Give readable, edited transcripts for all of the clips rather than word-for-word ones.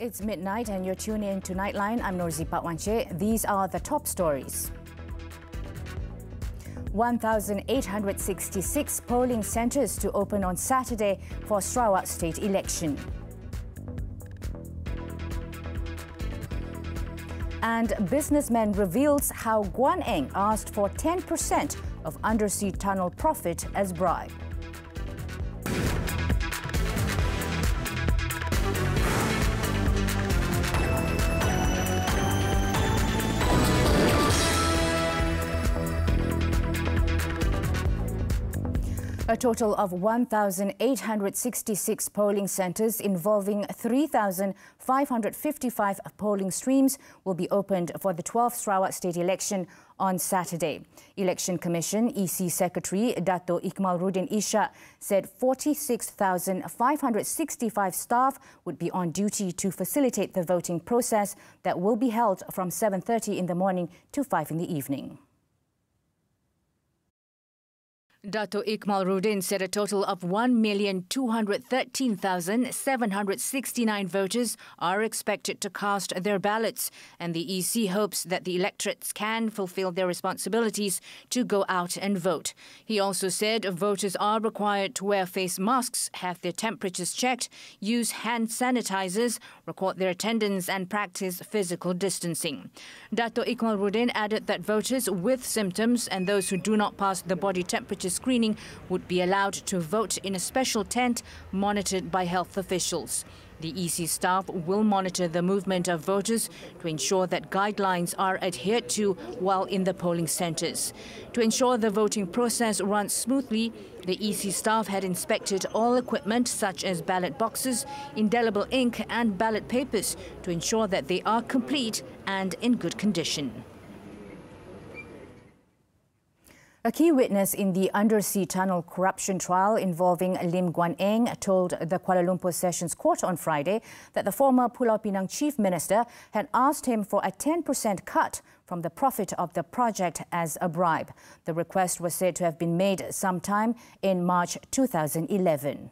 It's midnight and you're tuning in to Nightline. I'm Norzie. These are the top stories. 1,866 polling centres to open on Saturday for Sarawak state election. And businessman reveals how Guan Eng asked for 10% of undersea tunnel profit as bribe. A total of 1,866 polling centres involving 3,555 polling streams will be opened for the 12th Sarawak state election on Saturday. Election Commission EC Secretary Dato' Ikmalruddin Ishak said 46,565 staff would be on duty to facilitate the voting process that will be held from 7:30 in the morning to 5 in the evening. Dato' Ikmalruddin said a total of 1,213,769 voters are expected to cast their ballots, and the EC hopes that the electorates can fulfill their responsibilities to go out and vote. He also said voters are required to wear face masks, have their temperatures checked, use hand sanitizers, record their attendance and practice physical distancing. Dato' Ikmalruddin added that voters with symptoms and those who do not pass the body temperature screening would be allowed to vote in a special tent monitored by health officials. The EC staff will monitor the movement of voters to ensure that guidelines are adhered to while in the polling centres. To ensure the voting process runs smoothly, the EC staff had inspected all equipment such as ballot boxes, indelible ink and ballot papers to ensure that they are complete and in good condition. A key witness in the undersea tunnel corruption trial involving Lim Guan Eng told the Kuala Lumpur Sessions Court on Friday that the former Pulau Pinang Chief Minister had asked him for a 10% cut from the profit of the project as a bribe. The request was said to have been made sometime in March 2011.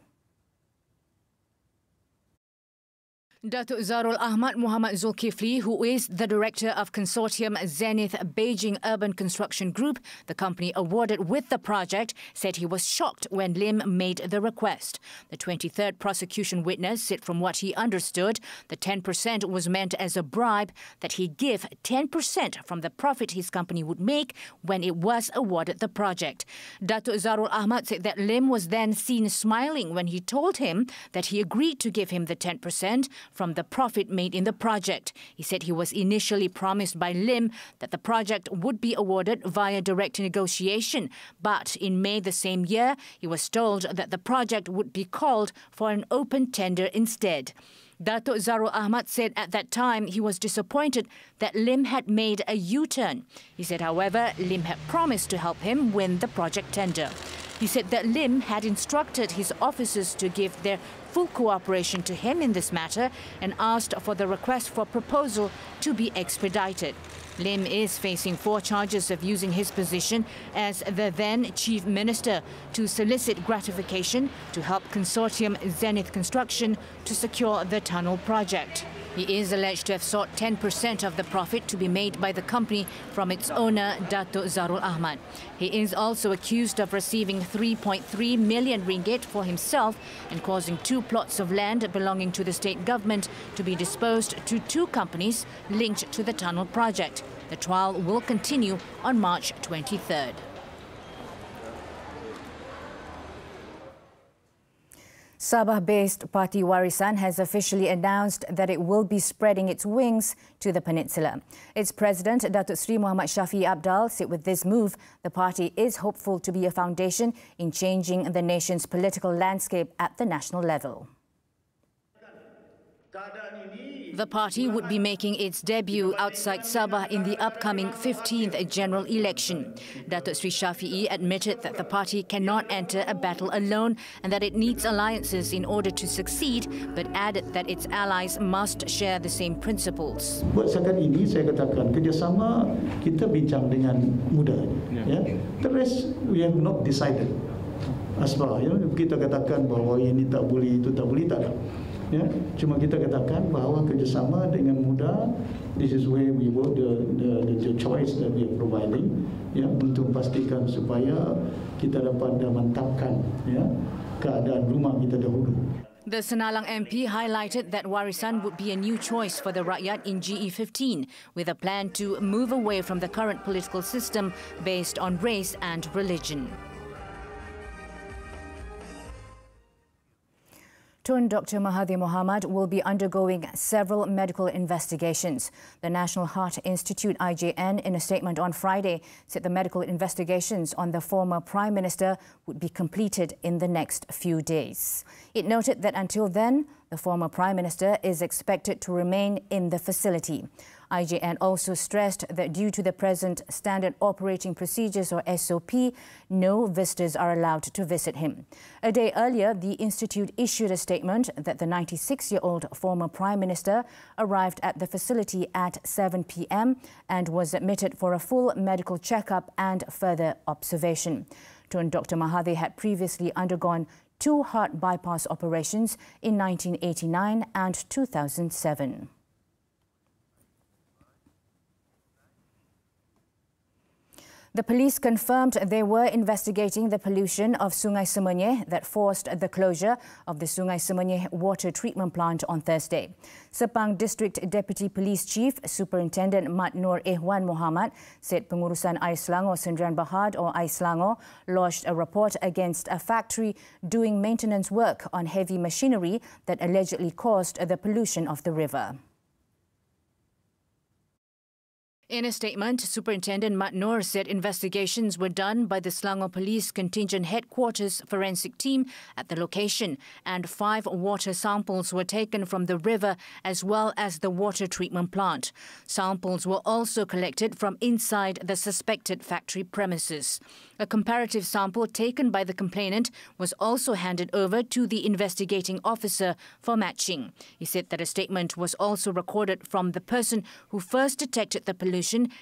Datuk Zarul Ahmad Muhammad Zulkifli, who is the director of consortium Zenith Beijing Urban Construction Group, the company awarded with the project, said he was shocked when Lim made the request. The 23rd prosecution witness said from what he understood, the 10% was meant as a bribe, that he give 10% from the profit his company would make when it was awarded the project. Datuk Zarul Ahmad said that Lim was then seen smiling when he told him that he agreed to give him the 10% from the profit made in the project. He said he was initially promised by Lim that the project would be awarded via direct negotiation, but in May the same year, he was told that the project would be called for an open tender instead. Datuk Zarul Ahmad said at that time he was disappointed that Lim had made a U-turn. He said, however, Lim had promised to help him win the project tender. He said that Lim had instructed his officers to give their full cooperation to him in this matter and asked for the request for proposal to be expedited. Lim is facing 4 charges of using his position as the then Chief Minister to solicit gratification to help consortium Zenith Construction to secure the tunnel project. He is alleged to have sought 10% of the profit to be made by the company from its owner, Datuk Zarul Ahmad. He is also accused of receiving 3.3 million ringgit for himself and causing 2 plots of land belonging to the state government to be disposed to 2 companies linked to the tunnel project. The trial will continue on March 23rd. Sabah-based party Warisan has officially announced that it will be spreading its wings to the peninsula. Its president, Datuk Sri Muhammad Shafiee Abdal, said with this move, the party is hopeful to be a foundation in changing the nation's political landscape at the national level. The party would be making its debut outside Sabah in the upcoming 15th general election. Datuk Sri Shafiee admitted that the party cannot enter a battle alone and that it needs alliances in order to succeed, but added that its allies must share the same principles. Buat setakat ini saya katakan kerjasama kita bincang dengan mudah. Ya. The rest we have not decided. Asbah, kita katakan bahawa ini tak boleh, itu tak boleh, tak ada. Ya, cuma kita katakan bahawa kerjasama dengan mudah. This is where we work the choice that we are providing, ya, untuk memastikan supaya kita dapat mantapkan, ya, keadaan rumah kita dahulu. The Senalang MP highlighted that Warisan would be a new choice for the rakyat in GE15, with a plan to move away from the current political system based on race and religion. Tun Dr. Mahathir Mohamad will be undergoing several medical investigations. The National Heart Institute, IJN, in a statement on Friday, said the medical investigations on the former Prime Minister would be completed in the next few days. It noted that until then, the former Prime Minister is expected to remain in the facility. IJN also stressed that due to the present Standard Operating Procedures or SOP, no visitors are allowed to visit him. A day earlier, the Institute issued a statement that the 96-year-old former Prime Minister arrived at the facility at 7 p.m. and was admitted for a full medical checkup and further observation. Tun Dr. Mahathir had previously undergone 2 heart bypass operations in 1989 and 2007. The police confirmed they were investigating the pollution of Sungai Sumisia that forced the closure of the Sungai Sumisia water treatment plant on Thursday. Sepang District Deputy Police Chief Superintendent Mat Nur Ehwan Muhammad said Pengurusan Air Selangor Sdn Bhd or Air Selangor lodged a report against a factory doing maintenance work on heavy machinery that allegedly caused the pollution of the river. In a statement, Superintendent Mat Nur said investigations were done by the Selangor Police Contingent Headquarters forensic team at the location, and 5 water samples were taken from the river as well as the water treatment plant. Samples were also collected from inside the suspected factory premises. A comparative sample taken by the complainant was also handed over to the investigating officer for matching. He said that a statement was also recorded from the person who first detected the pollution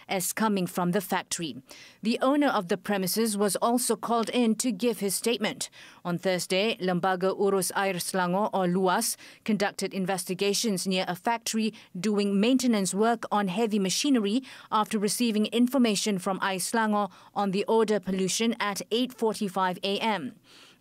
as coming from the factory. The owner of the premises was also called in to give his statement. On Thursday, Lembaga Urus Air Selangor or LUAS conducted investigations near a factory doing maintenance work on heavy machinery after receiving information from Air Selangor on the odour pollution at 8:45 a.m.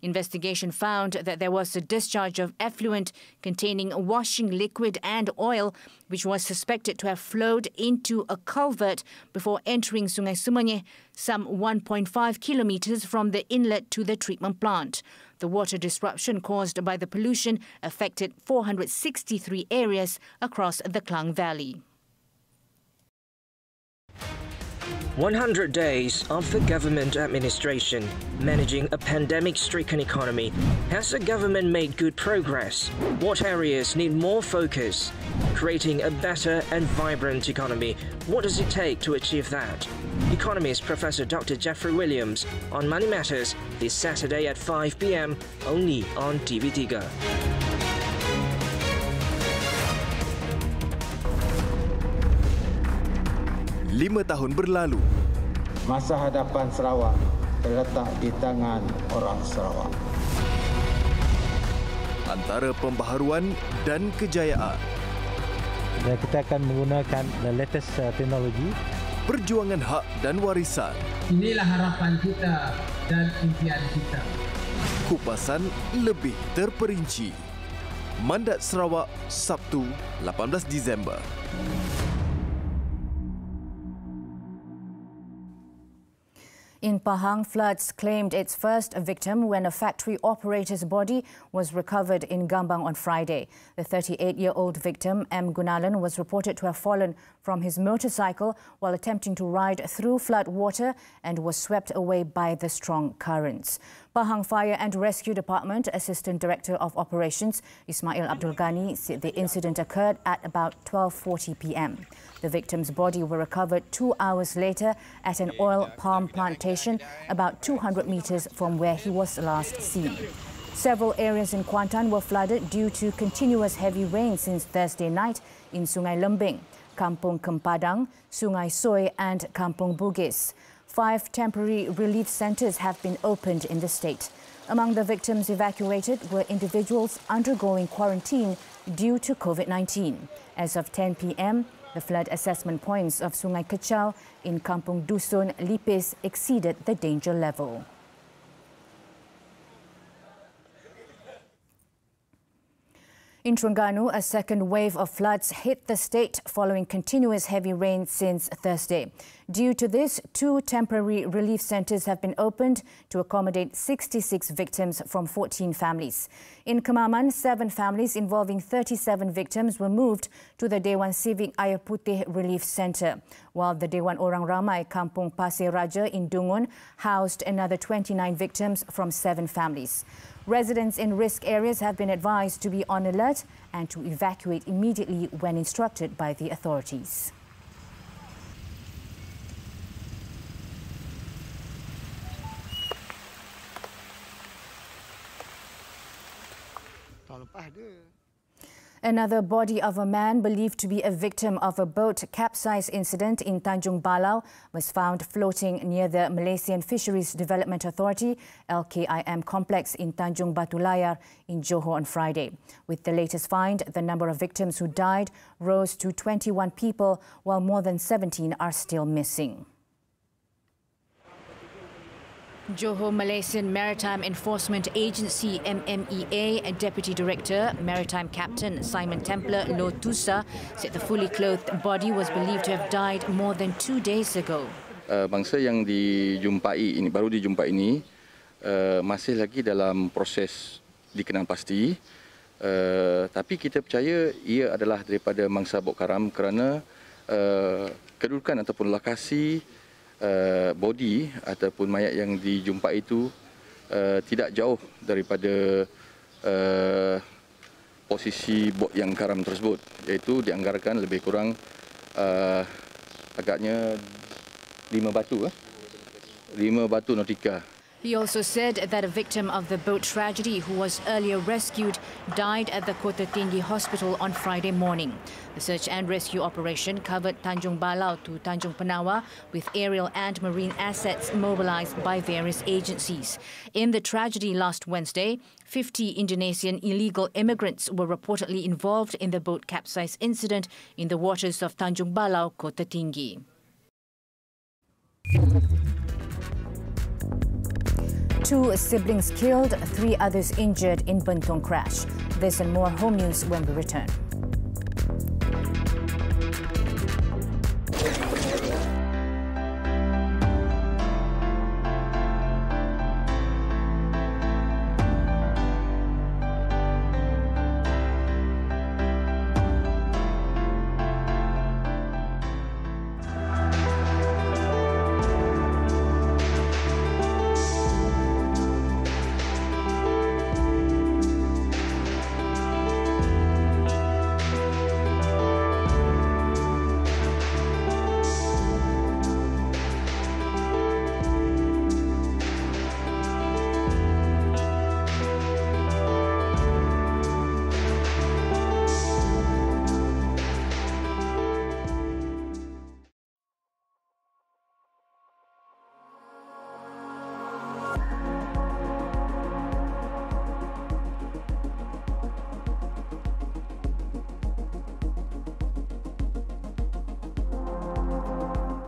Investigation found that there was a discharge of effluent containing washing liquid and oil, which was suspected to have flowed into a culvert before entering Sungai Sumisia, some 1.5 kilometers from the inlet to the treatment plant. The water disruption caused by the pollution affected 463 areas across the Klang Valley. 100 days of the government administration managing a pandemic-stricken economy. Has the government made good progress? What areas need more focus? Creating a better and vibrant economy. What does it take to achieve that? Economist Professor Dr. Jeffrey Williams on Money Matters this Saturday at 5 p.m. only on TV3. 5 tahun berlalu. Masa hadapan Sarawak terletak di tangan orang Sarawak. Antara pembaharuan dan kejayaan. Dan kita akan menggunakan the latest teknologi. Perjuangan hak dan warisan. Inilah harapan kita dan impian kita. Kupasan lebih terperinci. Mandat Sarawak, Sabtu, 18 Disember. In Pahang, floods claimed its first victim when a factory operator's body was recovered in Gambang on Friday. The 38-year-old victim, M. Gunalan, was reported to have fallen from his motorcycle while attempting to ride through flood water and was swept away by the strong currents. Pahang Fire and Rescue Department Assistant Director of Operations, Ismail Abdul Ghani, said the incident occurred at about 12:40 p.m. The victim's body was recovered 2 hours later at an oil palm plantation about 200 meters from where he was last seen. Several areas in Kuantan were flooded due to continuous heavy rain since Thursday night in Sungai Lembing, Kampung Kempadang, Sungai Soy and Kampung Bugis. 5 temporary relief centres have been opened in the state. Among the victims evacuated were individuals undergoing quarantine due to COVID-19. As of 10 p.m., the flood assessment points of Sungai Kechau in Kampung Dusun, Lipis exceeded the danger level. In Terengganu, a second wave of floods hit the state following continuous heavy rain since Thursday. Due to this, 2 temporary relief centres have been opened to accommodate 66 victims from 14 families. In Kemaman, 7 families involving 37 victims were moved to the Dewan Civic Air Putih Relief Centre, while the Dewan Orang Ramai Kampung Pasir Raja in Dungun housed another 29 victims from 7 families. Residents in risk areas have been advised to be on alert and to evacuate immediately when instructed by the authorities. Another body of a man believed to be a victim of a boat capsize incident in Tanjung Balao was found floating near the Malaysian Fisheries Development Authority LKIM complex in Tanjung Batu Layar in Johor on Friday. With the latest find, the number of victims who died rose to 21 people, while more than 17 are still missing. Johor Malaysian Maritime Enforcement Agency MMEA Deputy Director Maritime Captain Simon Templer Lotusa said the fully clothed body was believed to have died more than 2 days ago. Bangsa yang dijumpai ini baru dijumpai ini masih lagi dalam proses dikenal pasti, tapi kita percaya ia adalah daripada mangsa bok karam kerana kedudukan ataupun lokasi body ataupun mayat yang dijumpai itu tidak jauh daripada posisi bot yang karam tersebut, iaitu dianggarkan lebih kurang agaknya 5 batu nautika. He also said that a victim of the boat tragedy who was earlier rescued died at the Kota Tinggi Hospital on Friday morning. The search and rescue operation covered Tanjung Balao to Tanjung Penawa with aerial and marine assets mobilized by various agencies. In the tragedy last Wednesday, 50 Indonesian illegal immigrants were reportedly involved in the boat capsize incident in the waters of Tanjung Balao, Kota Tinggi. 2 siblings killed, 3 others injured in Bentong crash. This and more home news when we return.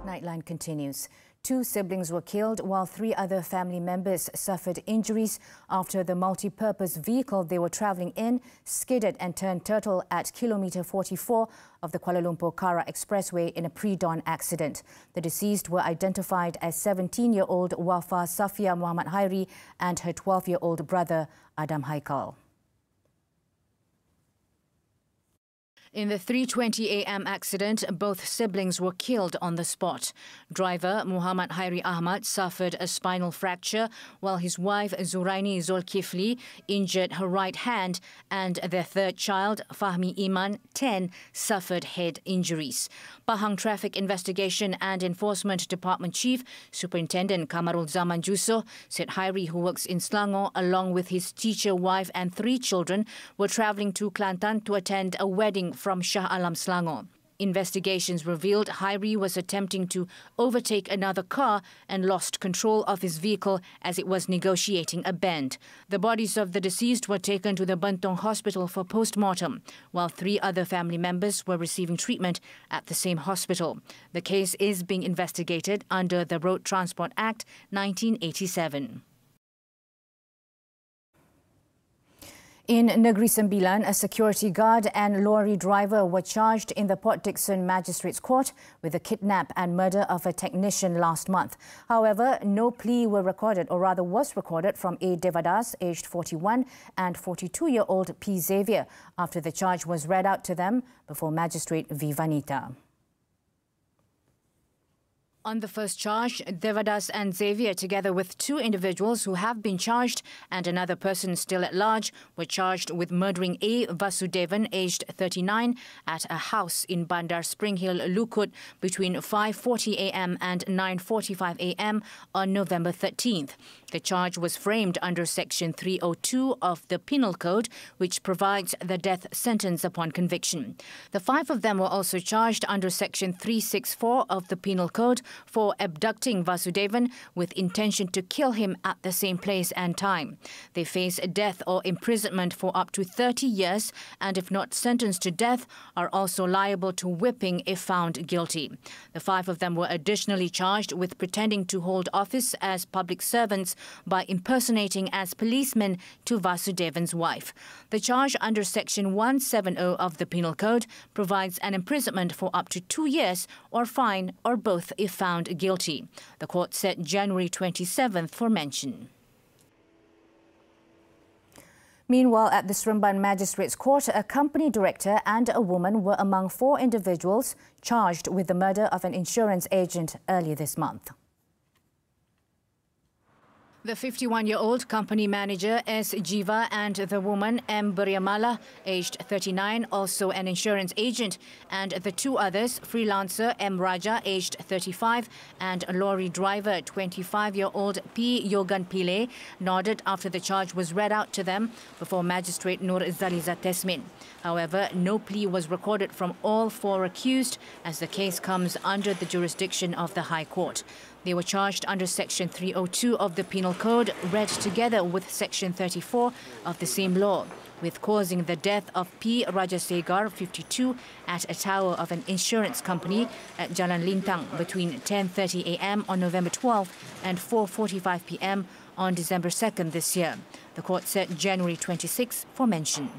Nightline continues. 2 siblings were killed while 3 other family members suffered injuries after the multi-purpose vehicle they were travelling in skidded and turned turtle at kilometre 44 of the Kuala Lumpur-Kara Expressway in a pre-dawn accident. The deceased were identified as 17-year-old Wafa Safia Muhammad Hairi and her 12-year-old brother Adam Haikal. In the 3:20 a.m. accident, both siblings were killed on the spot. Driver Muhammad Hairi Ahmad suffered a spinal fracture, while his wife Zuraini Zulkifli injured her right hand, and their third child, Fahmi Iman, 10, suffered head injuries. Pahang Traffic Investigation and Enforcement Department Chief Superintendent Kamarul Zaman Jusoh said Hairi, who works in Selangor, along with his teacher wife and 3 children, were travelling to Kelantan to attend a wedding from Shah Alam, Selangor. Investigations revealed Hairi was attempting to overtake another car and lost control of his vehicle as it was negotiating a bend. The bodies of the deceased were taken to the Bentong Hospital for post-mortem, while 3 other family members were receiving treatment at the same hospital. The case is being investigated under the Road Transport Act 1987. In Negeri Sembilan, a security guard and lorry driver were charged in the Port Dickson Magistrates Court with the kidnap and murder of a technician last month. However, no plea were recorded, or rather was recorded, from A. Devadas, aged 41, and 42-year-old P. Xavier, after the charge was read out to them before Magistrate V. Vanita. On the first charge, Devadas and Xavier, together with 2 individuals who have been charged and another person still at large, were charged with murdering A. Vasudevan, aged 39, at a house in Bandar Spring Hill, Lukut, between 5:40 a.m. and 9:45 a.m. on November 13th. The charge was framed under Section 302 of the Penal Code, which provides the death sentence upon conviction. The 5 of them were also charged under Section 364 of the Penal Code for abducting Vasudevan with intention to kill him at the same place and time. They face death or imprisonment for up to 30 years and, if not sentenced to death, are also liable to whipping if found guilty. The 5 of them were additionally charged with pretending to hold office as public servants by impersonating as policemen to Vasudevan's wife. The charge under Section 170 of the Penal Code provides an imprisonment for up to 2 years or fine or both if found guilty. The court set January 27th for mention. Meanwhile, at the Seremban Magistrates Court, a company director and a woman were among 4 individuals charged with the murder of an insurance agent earlier this month. The 51-year-old company manager S. Jiva and the woman M. Beriamala, aged 39, also an insurance agent, and the 2 others, freelancer M. Raja, aged 35, and lorry driver 25-year-old P. Yogan Pile, nodded after the charge was read out to them before Magistrate Nur Zaliza Tesmin. However, no plea was recorded from all 4 accused as the case comes under the jurisdiction of the High Court. They were charged under Section 302 of the Penal Code, read together with Section 34 of the same law, with causing the death of P. Rajasegar, 52, at a tower of an insurance company at Jalan Lintang between 10:30 a.m. on November 12 and 4:45 p.m. on December 2nd this year. The court set January 26 for mention.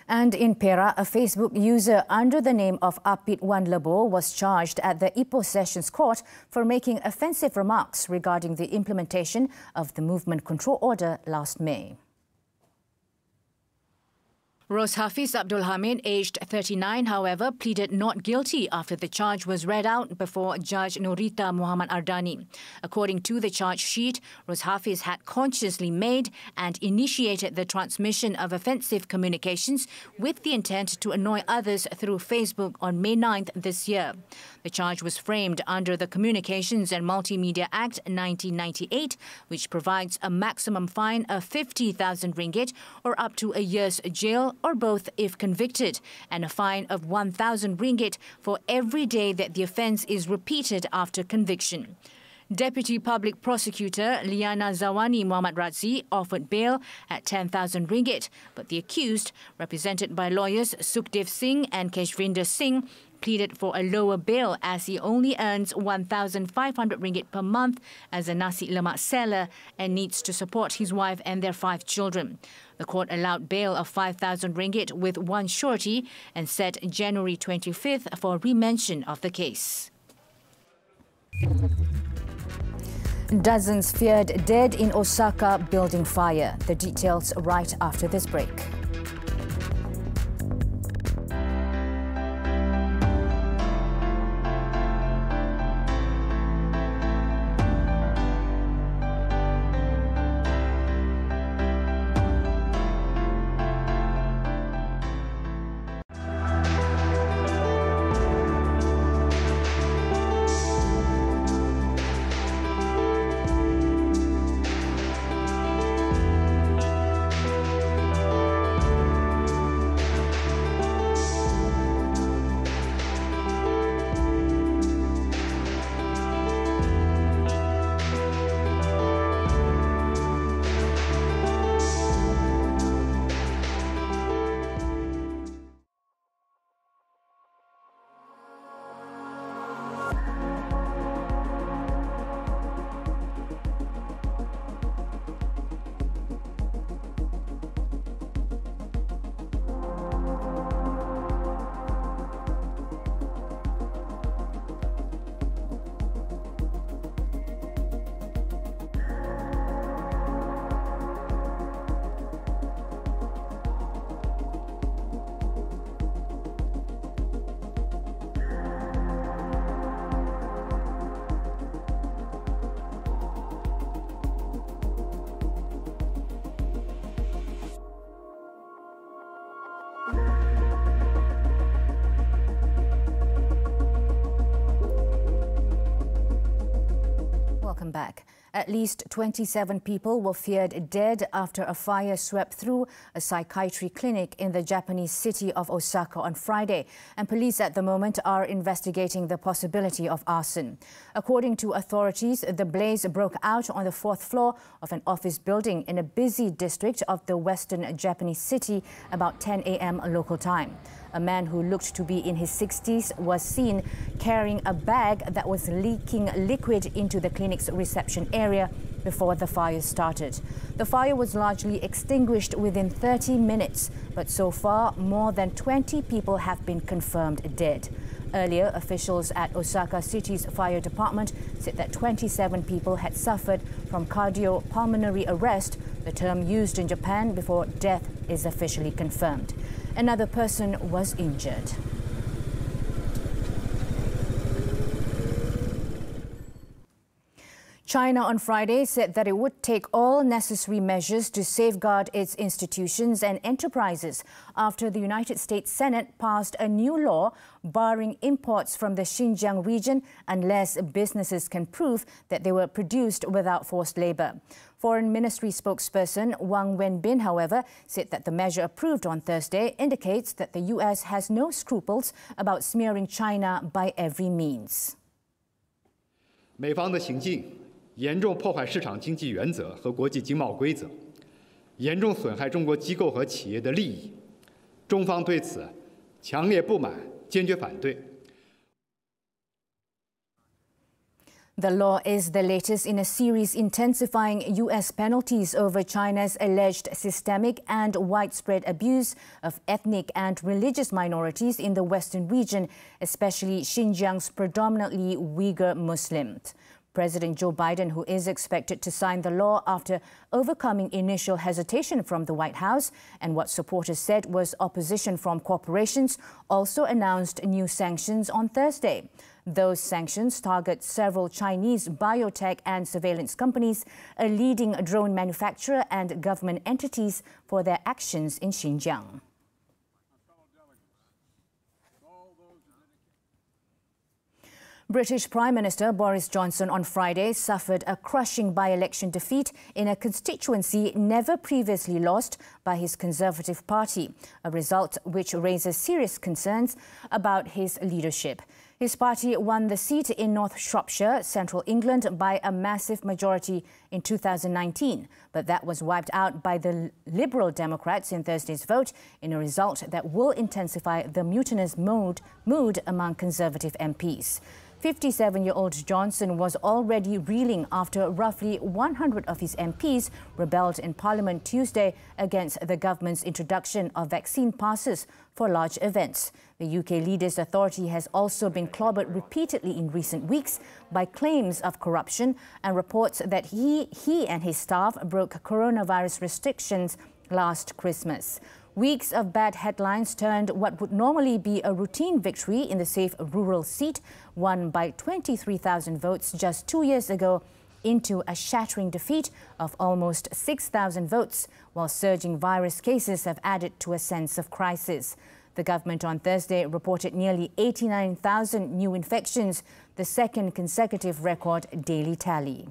And in Perak, a Facebook user under the name of Apit Wan Lebo was charged at the Ipoh Sessions Court for making offensive remarks regarding the implementation of the Movement Control Order last May. Ros Hafiz Abdul Hamid, aged 39, however, pleaded not guilty after the charge was read out before Judge Nurita Muhammad Ardani. According to the charge sheet, Ros Hafiz had consciously made and initiated the transmission of offensive communications with the intent to annoy others through Facebook on May 9th this year. The charge was framed under the Communications and Multimedia Act 1998, which provides a maximum fine of 50,000 ringgit or up to a year's jail or both if convicted, and a fine of 1,000 ringgit for every day that the offence is repeated after conviction. Deputy Public Prosecutor Liana Zawani Muhammad Razi offered bail at 10,000 ringgit, but the accused, represented by lawyers Sukhdev Singh and Keshvinder Singh, pleaded for a lower bail as he only earns 1,500 ringgit per month as a nasi lemak seller and needs to support his wife and their 5 children. The court allowed bail of 5,000 ringgit with 1 surety and set January 25th for remention of the case. Dozens feared dead in Osaka building fire. The details right after this break. Welcome back. At least 27 people were feared dead after a fire swept through a psychiatry clinic in the Japanese city of Osaka on Friday, and police at the moment are investigating the possibility of arson. According to authorities, the blaze broke out on the 4th floor of an office building in a busy district of the western Japanese city about 10 a.m. local time. A man who looked to be in his 60s was seen carrying a bag that was leaking liquid into the clinic's reception area before the fire started. The fire was largely extinguished within 30 minutes, but so far more than 20 people have been confirmed dead. Earlier, officials at Osaka City's fire department said that 27 people had suffered from cardiopulmonary arrest, the term used in Japan before death is officially confirmed. Another person was injured. China on Friday said that it would take all necessary measures to safeguard its institutions and enterprises after the United States Senate passed a new law barring imports from the Xinjiang region unless businesses can prove that they were produced without forced labor. Foreign Ministry spokesperson Wang Wenbin, however, said that the measure approved on Thursday indicates that the U.S. has no scruples about smearing China by every means. 美方的行径严重破坏市场经济原则和国际经贸规则，严重损害中国机构和企业的利益。中方对此强烈不满，坚决反对。 The law is the latest in a series intensifying U.S. penalties over China's alleged systemic and widespread abuse of ethnic and religious minorities in the Western region, especially Xinjiang's predominantly Uyghur Muslims. President Joe Biden, who is expected to sign the law after overcoming initial hesitation from the White House and what supporters said was opposition from corporations, also announced new sanctions on Thursday. Those sanctions target several Chinese biotech and surveillance companies, a leading drone manufacturer and government entities for their actions in Xinjiang. British Prime Minister Boris Johnson on Friday suffered a crushing by-election defeat in a constituency never previously lost by his Conservative Party, a result which raises serious concerns about his leadership. His party won the seat in North Shropshire, central England, by a massive majority in 2019, but that was wiped out by the Liberal Democrats in Thursday's vote in a result that will intensify the mutinous mood among Conservative MPs. 57-year-old Johnson was already reeling after roughly 100 of his MPs rebelled in Parliament Tuesday against the government's introduction of vaccine passes for large events. The UK Leaders Authority has also been clobbered repeatedly in recent weeks by claims of corruption and reports that he and his staff broke coronavirus restrictions last Christmas. Weeks of bad headlines turned what would normally be a routine victory in the safe rural seat, won by 23,000 votes just 2 years ago, into a shattering defeat of almost 6,000 votes, while surging virus cases have added to a sense of crisis. The government on Thursday reported nearly 89,000 new infections, the second consecutive record daily tally.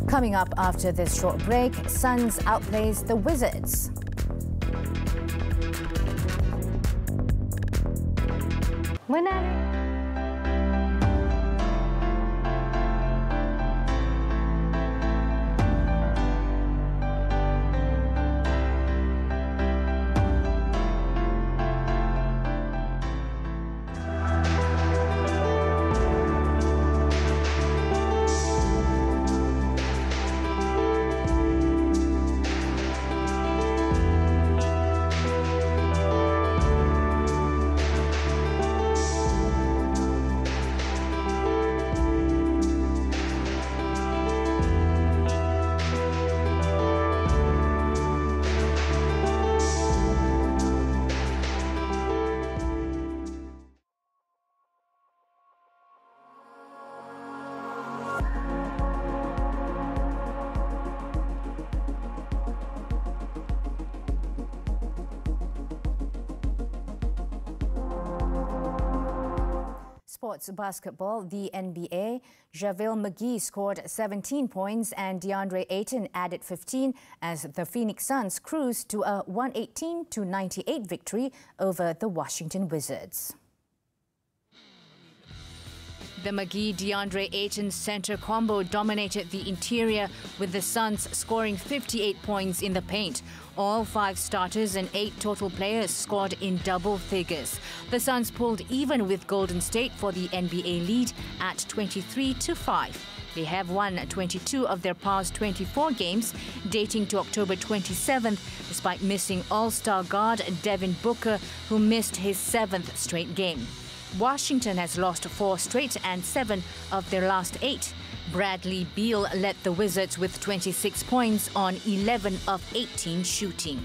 Coming up after this short break, Suns outplays the Wizards. Menang. Sports basketball, the NBA, JaVale McGee scored 17 points and DeAndre Ayton added 15 as the Phoenix Suns cruised to a 118-98 victory over the Washington Wizards. The McGee-DeAndre Ayton center combo dominated the interior, with the Suns scoring 58 points in the paint. All 5 starters and 8 total players scored in double figures. The Suns pulled even with Golden State for the NBA lead at 23-5. They have won 22 of their past 24 games, dating to October 27th, despite missing All-Star guard Devin Booker, who missed his 7th straight game. Washington has lost 4 straight and 7 of their last 8. Bradley Beal led the Wizards with 26 points on 11 of 18 shooting.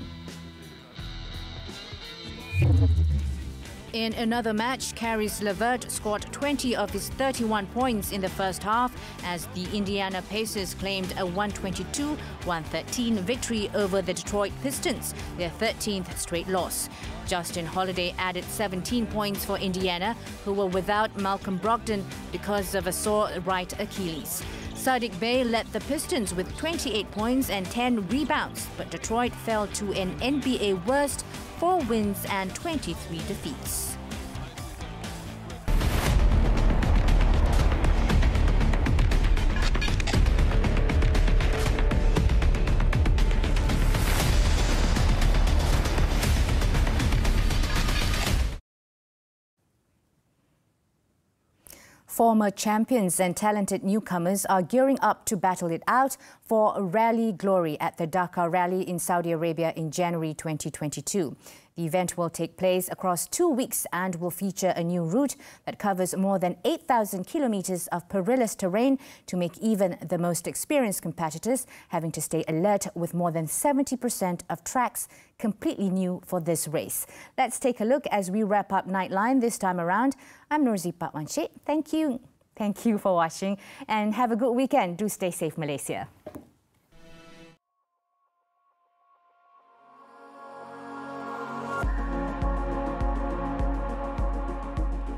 In another match, Caris LeVert scored 20 of his 31 points in the first half as the Indiana Pacers claimed a 122-113 victory over the Detroit Pistons, their 13th straight loss. Justin Holiday added 17 points for Indiana, who were without Malcolm Brogdon because of a sore right Achilles. Sadiq Bey led the Pistons with 28 points and 10 rebounds, but Detroit fell to an NBA worst 4 wins and 23 defeats. Former champions and talented newcomers are gearing up to battle it out for Rally Glory at the Dakar Rally in Saudi Arabia in January 2022. The event will take place across 2 weeks and will feature a new route that covers more than 8,000 kilometers of perilous terrain to make even the most experienced competitors having to stay alert, with more than 70% of tracks completely new for this race. Let's take a look as we wrap up Nightline this time around. I'm Norzie Chek. Thank you for watching and have a good weekend. Do stay safe, Malaysia.